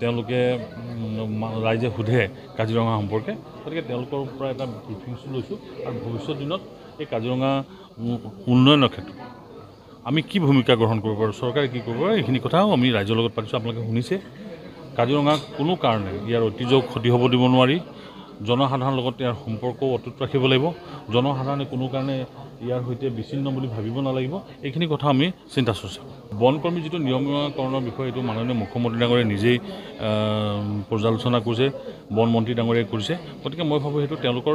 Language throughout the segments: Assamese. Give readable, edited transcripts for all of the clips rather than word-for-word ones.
তেওঁলোকে ৰাইজে সোধে কাজিৰঙা সম্পৰ্কে, গতিকে তেওঁলোকৰ পৰা এটা ব্ৰিফিংছ লৈছোঁ আৰু ভৱিষ্যত দিনত এই কাজিৰঙা উন্নয়নৰ ক্ষেত্ৰত আমি কি ভূমিকা গ্ৰহণ কৰিব পাৰোঁ, চৰকাৰে কি কৰিব পাৰোঁ, এইখিনি কথাও আমি ৰাইজৰ লগত পাতিছোঁ। আপোনালোকে শুনিছে, কাজিৰঙাক কোনো কাৰণে ইয়াৰ ঐতিহ্য ক্ষতি হ'ব দিব নোৱাৰি। জনসাধাৰণৰ লগত ইয়াৰ সম্পৰ্কও অটুট ৰাখিব লাগিব। জনসাধাৰণে কোনো কাৰণে ইয়াৰ সৈতে বিচ্ছিন্ন বুলি ভাবিব নালাগিব। এইখিনি কথা আমি চিন্তা চৰ্চা কৰোঁ। বনকৰ্মী যিটো নিয়মীয়াকৰণৰ বিষয়, এইটো মাননীয় মুখ্যমন্ত্ৰী ডাঙৰীয়ে নিজেই পৰ্যালোচনা কৰিছে, বন মন্ত্ৰী ডাঙৰীয়াই কৰিছে। গতিকে মই ভাবোঁ সেইটো তেওঁলোকৰ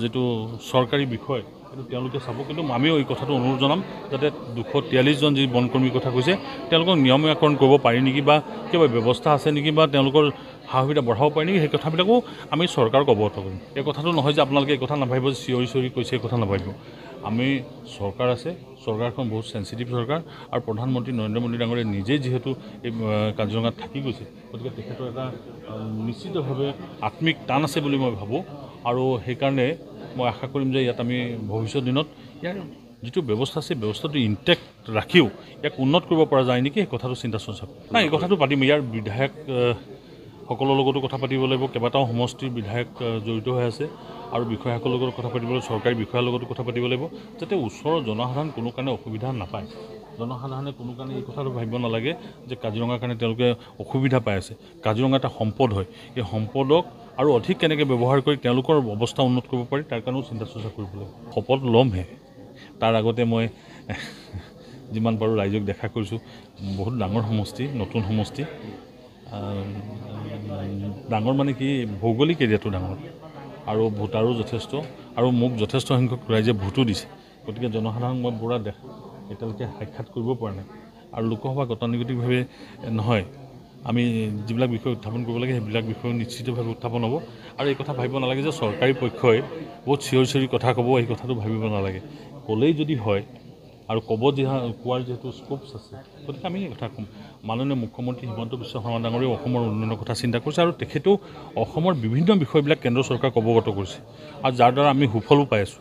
যিটো চৰকাৰী বিষয়, সেইটো তেওঁলোকে চাব। কিন্তু আমিও এই কথাটো অনুৰোধ জনাম যাতে 243জন যি বনকৰ্মীৰ কথা কৈছে তেওঁলোকক নিয়মীয়াকৰণ কৰিব পাৰি নেকি, বা কিবা ব্যৱস্থা আছে নেকি, বা তেওঁলোকৰ সা সুবিধা বঢ়াব পাৰি নেকি, সেই কথাবিলাকো আমি চৰকাৰক অৱগত কৰিম। এই কথাটো নহয় যে আপোনালোকে এই কথা নাভাবিব যে চিঞৰি চিঞৰি কৈছে, এই কথা নাভাবিব। আমি চৰকাৰ আছে, চৰকাৰখন বহুত চেঞ্চিটিভ চৰকাৰ, আৰু প্ৰধানমন্ত্ৰী নৰেন্দ্ৰ মোদী ডাঙৰীয়ে নিজেই যিহেতু এই কাজিৰঙাত থাকি গৈছে, গতিকে তেখেতৰ এটা নিশ্চিতভাৱে আত্মিক টান আছে বুলি মই ভাবোঁ। আৰু সেইকাৰণে মই আশা কৰিম যে ইয়াত আমি ভৱিষ্যত দিনত ইয়াৰ যিটো ব্যৱস্থা আছে, ব্যৱস্থাটো ইনটেক্ট ৰাখিও ইয়াক উন্নত কৰিব পৰা যায় নেকি, সেই কথাটো চিন্তা চৰ্চা নাই। এই কথাটো পাতিম, ইয়াৰ বিধায়ক সকলৰ লগতো কথা পাতিব লাগিব। কেইবাটাও সমষ্টিৰ বিধায়ক জড়িত হৈ আছে, আৰু বিষয়াসকলৰ লগত কথা পাতিব লাগিব, চৰকাৰী বিষয়াৰ লগতো কথা পাতিব লাগিব, যাতে ওচৰৰ জনসাধাৰণ কোনো কাৰণে অসুবিধা নাপায়। জনসাধাৰণে কোনো কাৰণে এই কথাটো ভাবিব নালাগে যে কাজিৰঙাৰ কাৰণে তেওঁলোকে অসুবিধা পাই আছে। কাজিৰঙা এটা সম্পদ হয়, এই সম্পদক আৰু অধিক কেনেকৈ ব্যৱহাৰ কৰি তেওঁলোকৰ অৱস্থা উন্নত কৰিব পাৰি, তাৰ কাৰণেও চিন্তা চৰ্চা কৰিব লাগিব। শপত ল'মহে, তাৰ আগতে মই যিমান পাৰোঁ ৰাইজক দেখা কৰিছোঁ। বহুত ডাঙৰ সমষ্টি, নতুন সমষ্টি, ডাঙৰ মানে কি ভৌগোলিক এৰিয়াটো ডাঙৰ, আৰু ভোটাৰো যথেষ্ট, আৰু মোক যথেষ্ট সংখ্যক ৰাইজে ভোটো দিছে। গতিকে জনসাধাৰণক মই পুৰা এতিয়ালৈকে সাক্ষাৎ কৰিব পৰা নাই, আৰু লোকসভা গতানুগতিকভাৱে নহয়, আমি যিবিলাক বিষয় উত্থাপন কৰিব লাগে সেইবিলাক বিষয় নিশ্চিতভাৱে উত্থাপন হ'ব। আৰু এই কথা ভাবিব নালাগে যে চৰকাৰী পক্ষই বহুত চিঞৰি চিঞৰি কথা ক'ব, এই কথাটো ভাবিব নালাগে। ক'লেই যদি হয়, আৰু কোৱাৰ যিহেতু স্কোপছ আছে, গতিকে আমি এই কথা ক'ম। মাননীয় মুখ্যমন্ত্ৰী হিমন্ত বিশ্ব শৰ্মা ডাঙৰীয়াও অসমৰ উন্নয়নৰ কথা চিন্তা কৰিছে, আৰু তেখেতেও অসমৰ বিভিন্ন বিষয়বিলাক কেন্দ্ৰ চৰকাৰক অৱগত কৰিছে, আৰু যাৰ দ্বাৰা আমি সুফলো পাই আছোঁ।